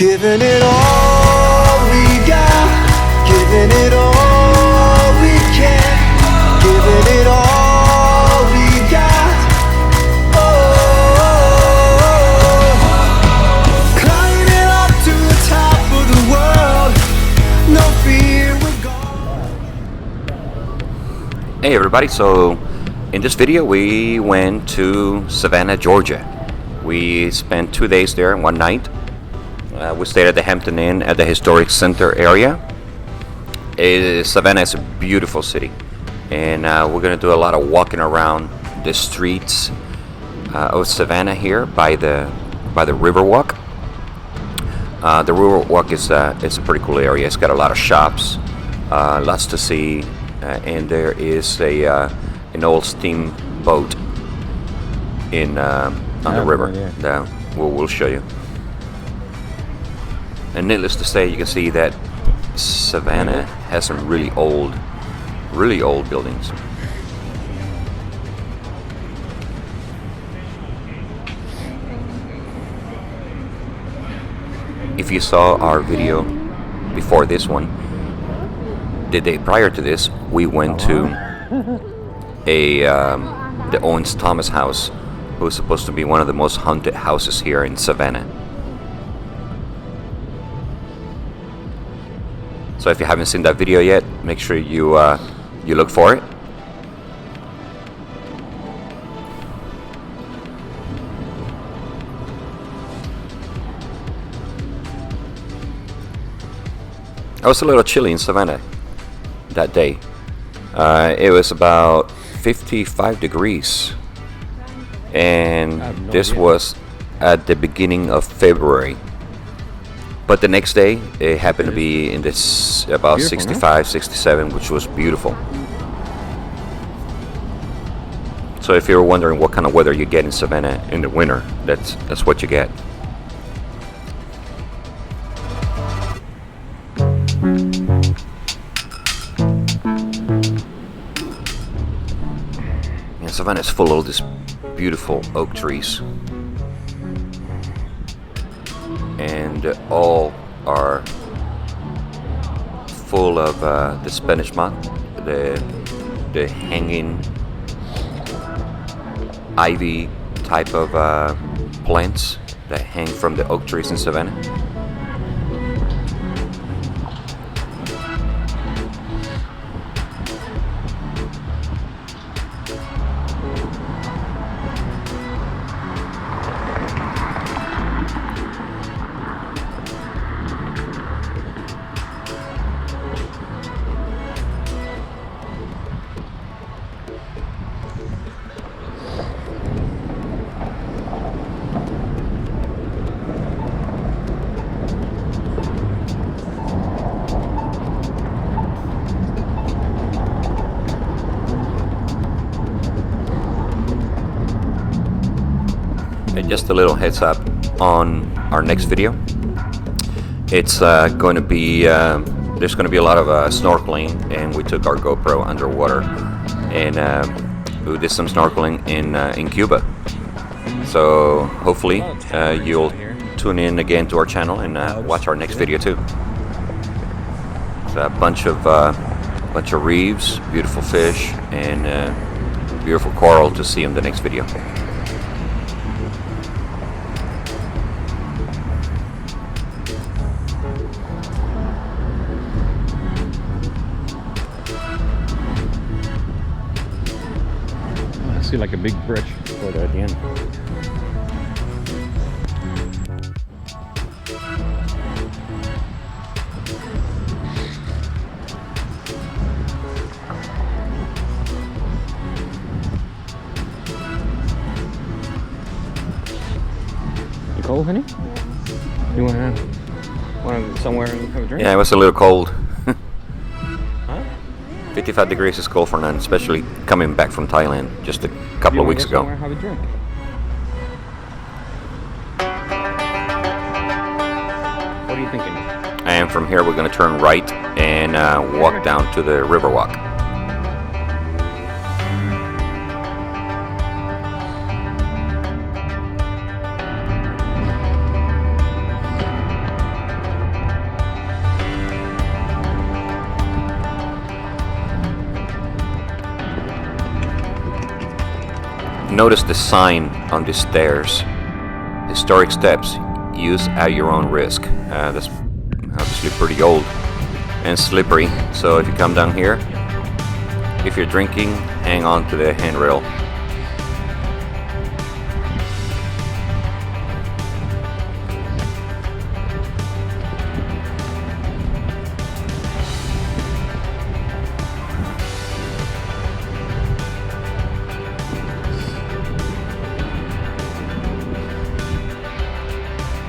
Giving it all we got, giving it all we can, giving it all we got. Oh, climbing up to the top of the world, no fear, we're gone. Hey everybody, so in this video we went to Savannah, Georgia. We spent 2 days there and 1 night. We stayed at the Hampton Inn at the historic center area. Savannah is a beautiful city, and we're going to do a lot of walking around the streets of Savannah here by the Riverwalk. The Riverwalk is it's a pretty cool area. It's got a lot of shops, lots to see, and there is an old steamboat on the river. We'll show you. And needless to say, you can see that Savannah has some really old buildings. If you saw our video before this one, the day prior to this, we went to the Owens Thomas house, who's supposed to be one of the most haunted houses here in Savannah. So if you haven't seen that video yet, make sure you look for it. I was a little chilly in Savannah that day. It was about 55 degrees, and this was at the beginning of February. But the next day, it happened to be in this about 65, 67, which was beautiful. So if you're wondering what kind of weather you get in Savannah in the winter, that's what you get. And Savannah is full of these beautiful oak trees. And all are full of the Spanish moss, the hanging ivy type of plants that hang from the oak trees in Savannah. And just a little heads up on our next video. It's going to be there's going to be a lot of snorkeling, and we took our GoPro underwater, and we did some snorkeling in Cuba. So hopefully you'll tune in again to our channel and watch our next video too. It's a bunch of reefs, beautiful fish, and beautiful coral to see in the next video. Like a big bridge right at the end. You cold, honey? You want somewhere and have a drink? Yeah, it was a little cold. 55 degrees is cold for Nan, especially coming back from Thailand just a couple of weeks ago. Have a drink. What are you thinking? And from here we're going to turn right and walk down to the Riverwalk. Notice the sign on the stairs. Historic steps. Use at your own risk. That's obviously pretty old and slippery. So if you come down here, if you're drinking, hang on to the handrail.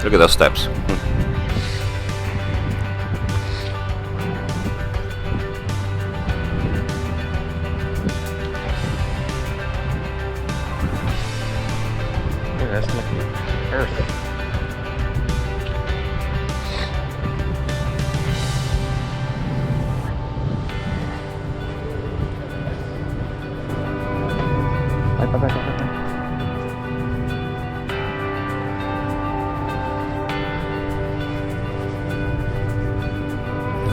Look at those steps. That's like Earth. Bye.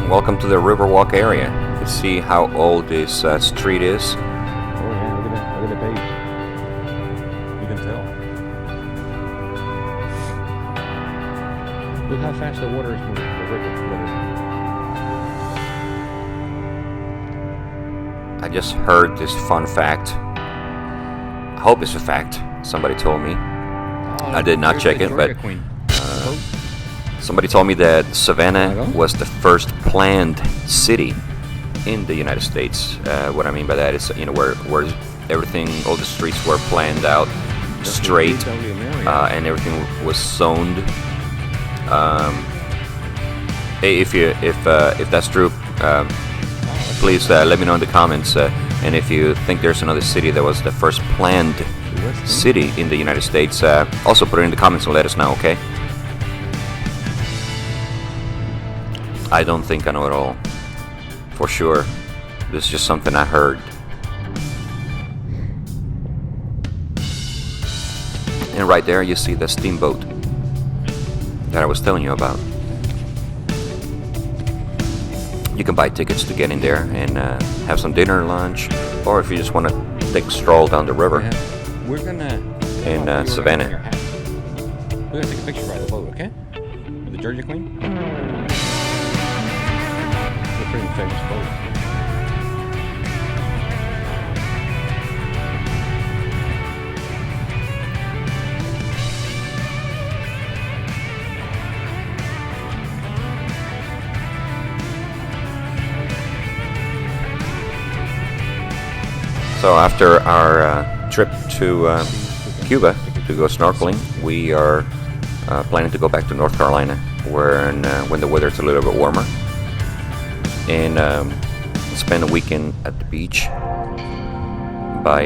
Welcome to the Riverwalk area. You can see how old this street is. Oh yeah, look at the page. You can tell. Look how fast the water is moving. The river. I just heard this fun fact. I hope it's a fact. Somebody told me. I did not check it, but somebody told me that Savannah was the first planned city in the United States. What I mean by that is, where everything, all the streets were planned out straight, and everything was zoned. If that's true, please let me know in the comments. And if you think there's another city that was the first planned city in the United States, also put it in the comments and let us know, okay? I don't think I know it all, for sure. This is just something I heard. And right there you see the steamboat that I was telling you about. You can buy tickets to get in there and have some dinner, lunch, or if you just want to take a stroll down the river. We're gonna in Savannah. We're gonna take a picture by the boat, okay? With the Georgia Queen. Pretty famous boat. So after our trip to Cuba to go snorkeling, we are planning to go back to North Carolina, when the weather's a little bit warmer, and spend a weekend at the beach by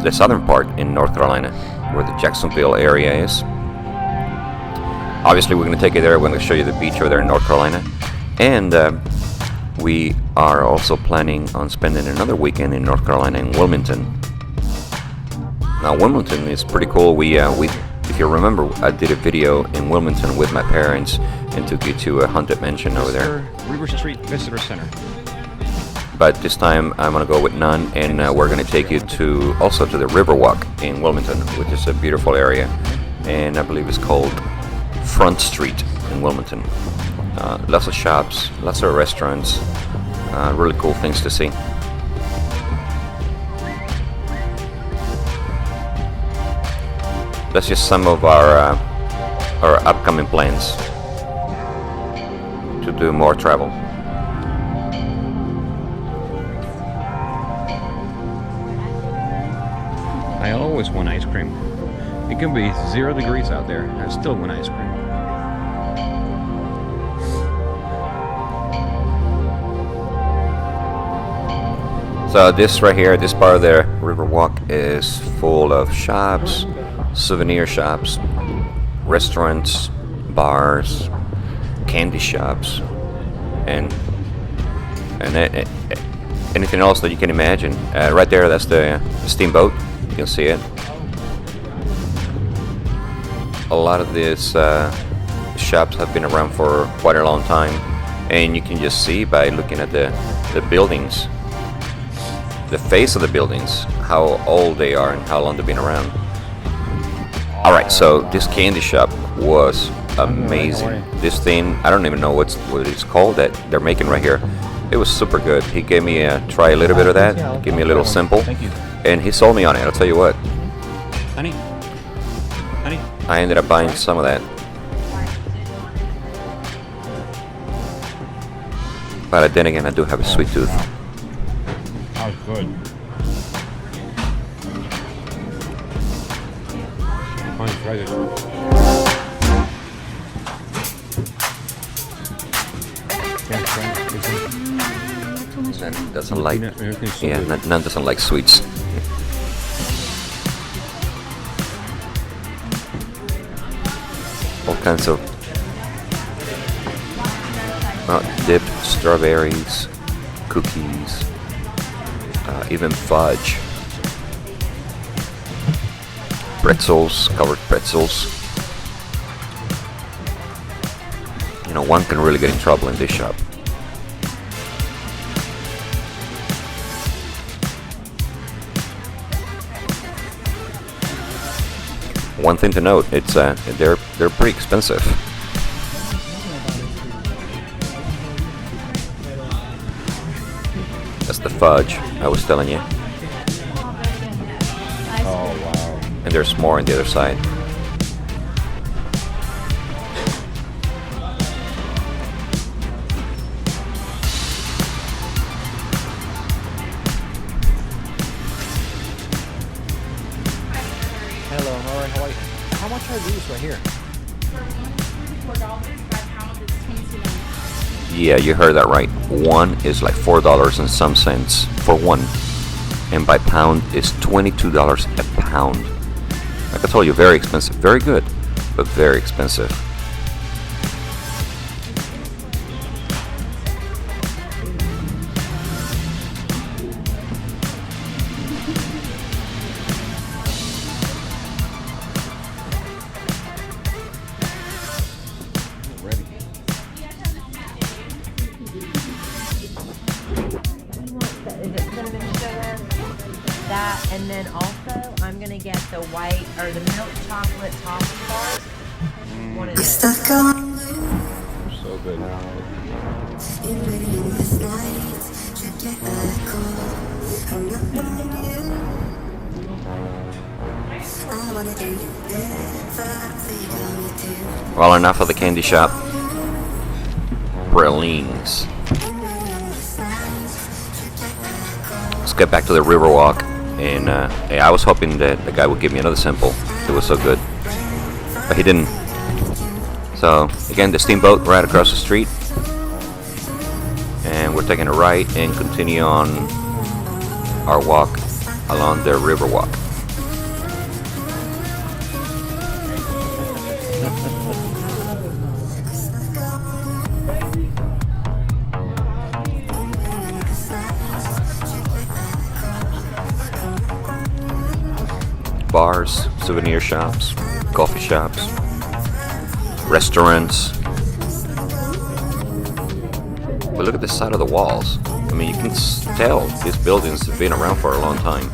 the southern part in North Carolina, where the Jacksonville area is. Obviously, we're going to take you there. We're going to show you the beach over there in North Carolina, and we are also planning on spending another weekend in North Carolina in Wilmington. Now, Wilmington is pretty cool. We if you remember, I did a video in Wilmington with my parents and took you to a haunted mansion over there. River Street Visitor Center. But this time I'm gonna go with Nan, and we're gonna take you also to the Riverwalk in Wilmington, which is a beautiful area, and I believe it's called Front Street in Wilmington. Lots of shops, lots of restaurants, really cool things to see. That's just some of our upcoming plans to do more travel. I always want ice cream. It can be 0 degrees out there, and I still want ice cream. So this right here, this part of the Riverwalk is full of shops, souvenir shops, restaurants, bars, candy shops, and anything else that you can imagine. Right there, that's the steamboat. You can see it. A lot of these shops have been around for quite a long time, and you can just see by looking at the buildings, the face of the buildings, how old they are and how long they've been around. All right, so this candy shop was amazing. This thing, I don't even know what it's called that they're making right here. It was super good. He gave me try a little bit of that, give me a little simple, and he sold me on it. I'll tell you what. Honey. I ended up buying some of that. But then again, I do have a sweet tooth. That was good. Try this. Nan doesn't like. Yeah, Nan doesn't like sweets. All kinds of dipped strawberries, cookies, even fudge, pretzels, covered pretzels. You know, one can really get in trouble in this shop. One thing to note, it's they're pretty expensive. That's the fudge I was telling you. Oh wow. And there's more on the other side. Hello, alright, how are you? How much are these right here? $4 by pound is $22. Yeah, you heard that right. One is like $4 and some cents for one, and by pound is $22 a pound. Like I told you, very expensive. Very good, but very expensive. Ready. That, and then also I'm gonna get the white or the milk chocolate toffee bars. One of those. So good. Well, enough of the candy shop. Pralines. Let's get back to the Riverwalk. And yeah, I was hoping that the guy would give me another sample. It was so good, but he didn't. So again, the steamboat right across the street, and we're taking a right and continue on our walk along the Riverwalk. Bars, souvenir shops, coffee shops, restaurants. But look at the side of the walls. I mean, you can tell these buildings have been around for a long time.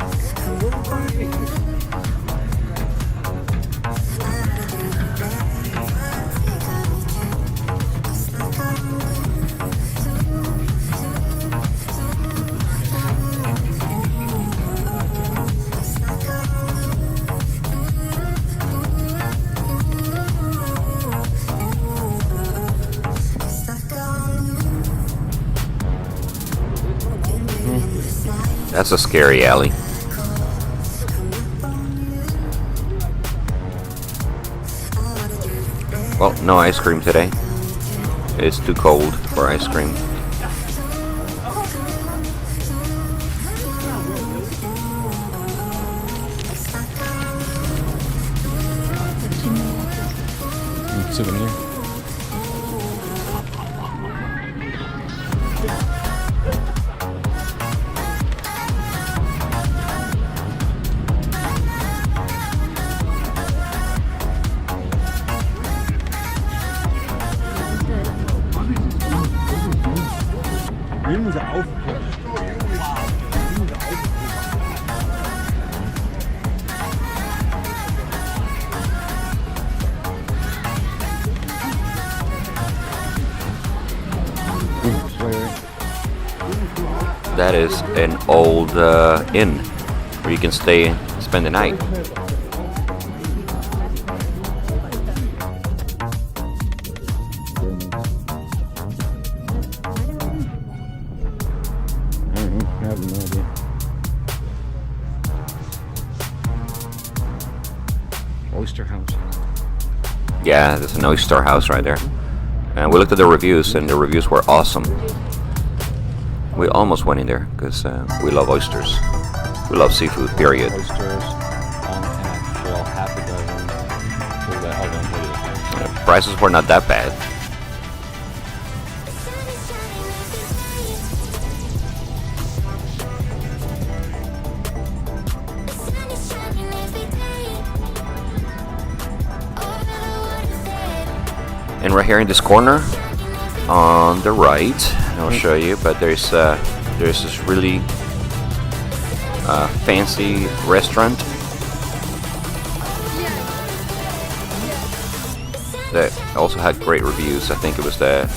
That's a scary alley. Well, no ice cream today. It's too cold for ice cream. Souvenir. Nehmen Sie auf. that is an old inn where you can stay, spend the night. I have no idea. Oyster House. Yeah, there's an oyster house right there. And we looked at the reviews, and the reviews were awesome. We almost went in there because we love oysters. We love seafood, period. Oysters on half shell, half a dozen. So the other one The prices were not that bad. And right here in this corner, on the right, I'll show you. But there's this really fancy restaurant that also had great reviews. I think it was the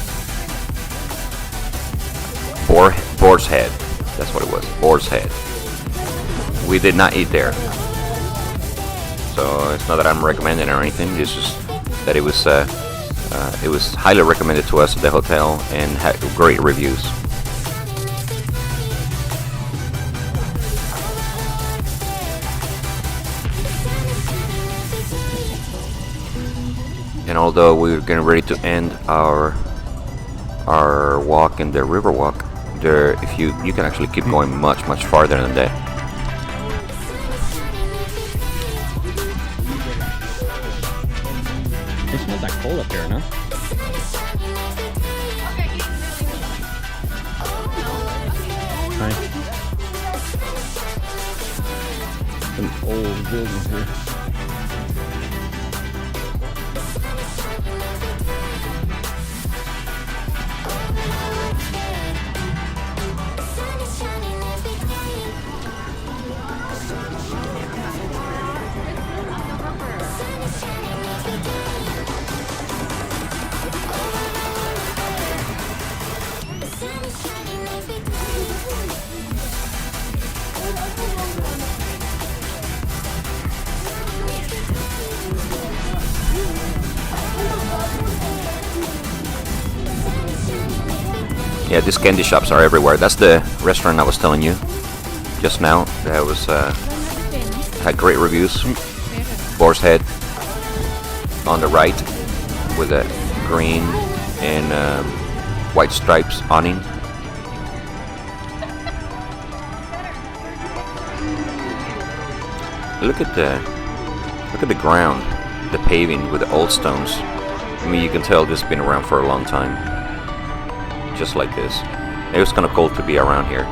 Boar's Head. That's what it was, Boar's Head. We did not eat there, so it's not that I'm recommending it or anything. It's just that it was highly recommended to us at the hotel and had great reviews. And although we were getting ready to end our walk in the Riverwalk, there, if you can actually keep going much farther than that. It's not that cold up here, no? Hi. Some old buildings here. Yeah, these candy shops are everywhere. That's the restaurant I was telling you just now. That was had great reviews. Boar's Head on the right with a green and white stripes awning. Look at the ground, the paving with the old stones. I mean, you can tell this has been around for a long time. Just like this. It was kind of cool to be around here.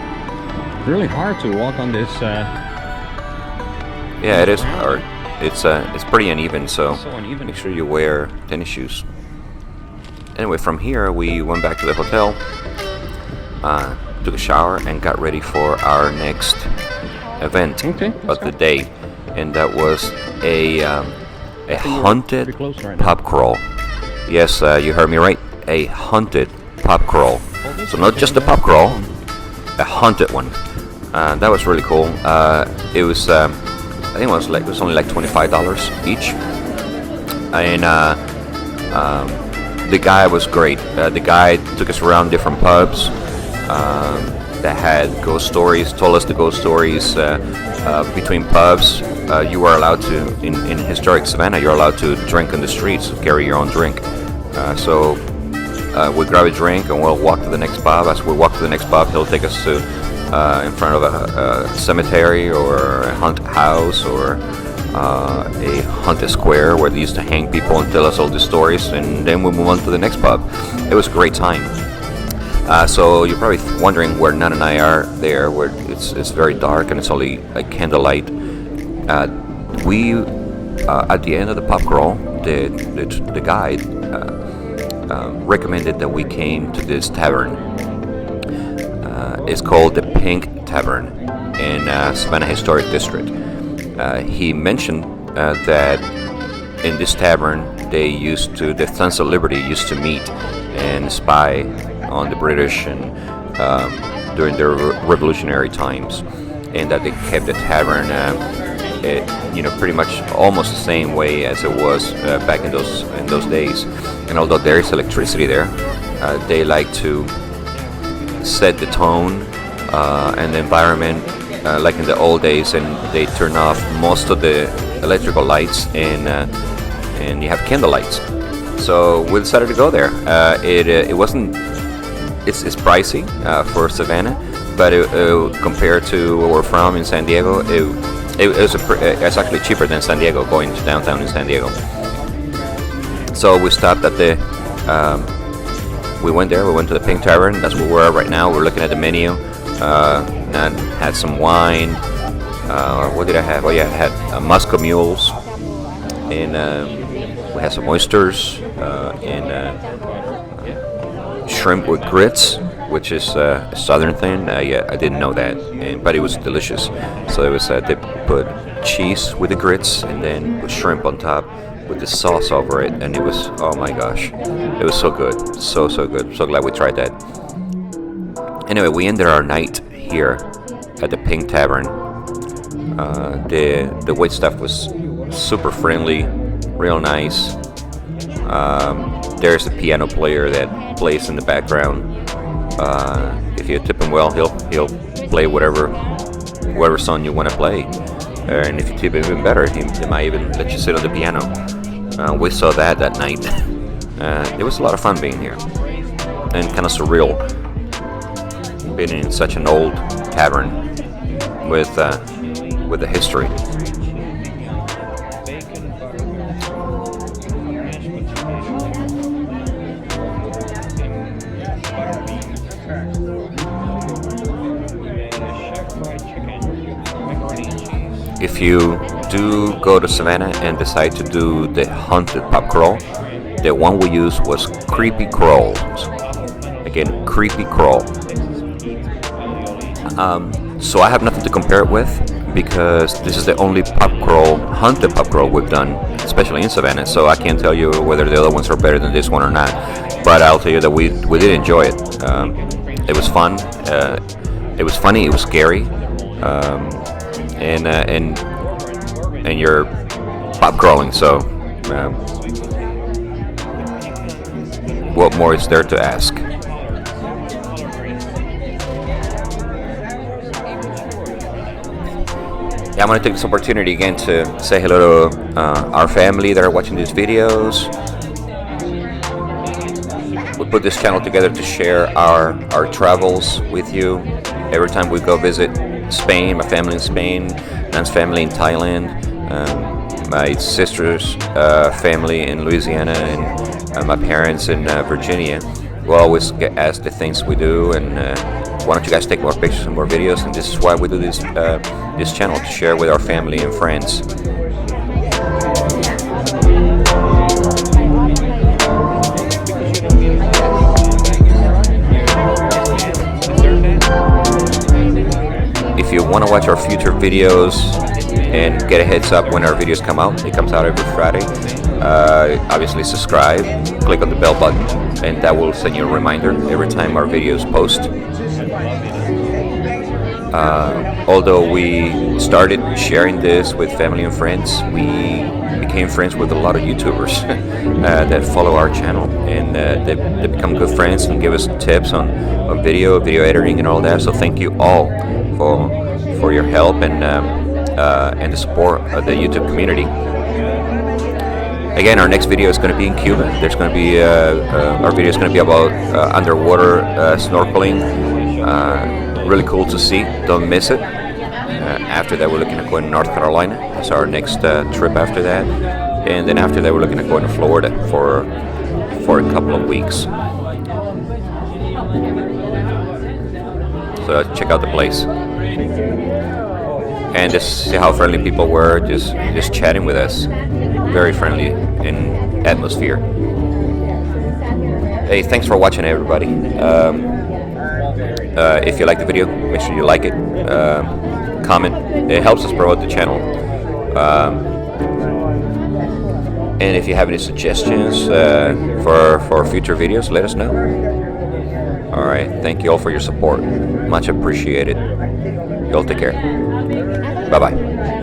Really hard to walk on this. Yeah, it is hard. It's pretty uneven, so So uneven. make sure you wear tennis shoes. Anyway, from here we went back to the hotel, took a shower, and got ready for our next event of the day, and that was a haunted close right now. pub crawl. Yes, you heard me right. A haunted pub crawl. So not just a pub crawl, a haunted one. That was really cool. It was, I think it was only like $25 each, and the guy was great. The guy took us around different pubs that had ghost stories. Told us the ghost stories between pubs. You were allowed to in historic Savannah. You're allowed to drink on the streets, carry your own drink. So we grab a drink and we'll walk to the next pub. As we walk to the next pub, he'll take us to in front of a cemetery or a haunted house or a haunted square where they used to hang people and tell us all these stories, and then we move on to the next pub. It was a great time. So you're probably wondering where Nan and I are there, where it's very dark and it's only like candlelight. We at the end of the pub crawl, the guide recommended that we came to this tavern. It's called the Pink Tavern in Savannah Historic District. He mentioned that in this tavern the Sons of Liberty used to meet and spy on the British and during the revolutionary times, and that they kept the tavern, pretty much almost the same way as it was back in those days. And although there is electricity there, they like to set the tone and the environment like in the old days, and they turn off most of the electrical lights, and you have candle lights. So we decided to go there. It wasn't. It's pricey for Savannah, but compared to where we're from in San Diego, it's actually cheaper than San Diego, going to downtown in San Diego. So we stopped at the. We went there. We went to the Pink Tavern. That's where we're at right now. We're looking at the menu. And had some wine. What did I have? Oh yeah, I had Moscow mules, and we had some oysters, and shrimp with grits, which is a southern thing. Yeah, I didn't know that, but it was delicious. So it was they put cheese with the grits, and then with shrimp on top with the sauce over it, and it was, oh my gosh, it was so good, so good. So glad we tried that. Anyway, we ended our night here at the Pink Tavern. The wait staff was super friendly, real nice. There's a piano player that plays in the background. If you tip him well, he'll play whatever song you want to play. And if you tip him even better, he might even let you sit on the piano. We saw that night. It was a lot of fun being here, and kind of surreal being in such an old tavern with a history. If you do go to Savannah and decide to do the haunted pub crawl, the one we used was Creepy Crawls. Again, Creepy Crawl. So I have nothing to compare it with, because this is the only haunted pub crawl we've done, especially in Savannah. So I can't tell you whether the other ones are better than this one or not. But I'll tell you that we did enjoy it. It was fun. It was funny. It was scary. And you're pub crawling. So what more is there to ask? Yeah, I'm going to take this opportunity again to say hello to our family that are watching these videos. We put this channel together to share our travels with you. Every time we go visit Spain, my family in Spain, Nan's family in Thailand, my sister's family in Louisiana, and my parents in Virginia, we always get asked the things we do, and why don't you guys take more pictures and more videos? And this is why we do this channel, to share with our family and friends. If you want to watch our future videos and get a heads up when our videos come out, it comes out every Friday. Obviously subscribe, click on the bell button, and that will send you a reminder every time our videos post. Although we started sharing this with family and friends, we became friends with a lot of YouTubers that follow our channel, and they become good friends and give us tips on video editing and all that. So thank you all for your help and the support of the YouTube community. Again, our next video is going to be in Cuba. There's going to be our video is going to be about underwater snorkeling. Really cool to see. Don't miss it. After that, we're looking at going to North Carolina. That's our next trip after that. And then after that, we're looking at going to Florida for a couple of weeks. So check out the place. And just see how friendly people were, just chatting with us. Very friendly in atmosphere. Hey, thanks for watching, everybody. If you like the video, make sure you like it, comment. It helps us promote the channel. And if you have any suggestions for future videos, let us know. All right. Thank you all for your support. Much appreciated. Y'all take care. Bye bye.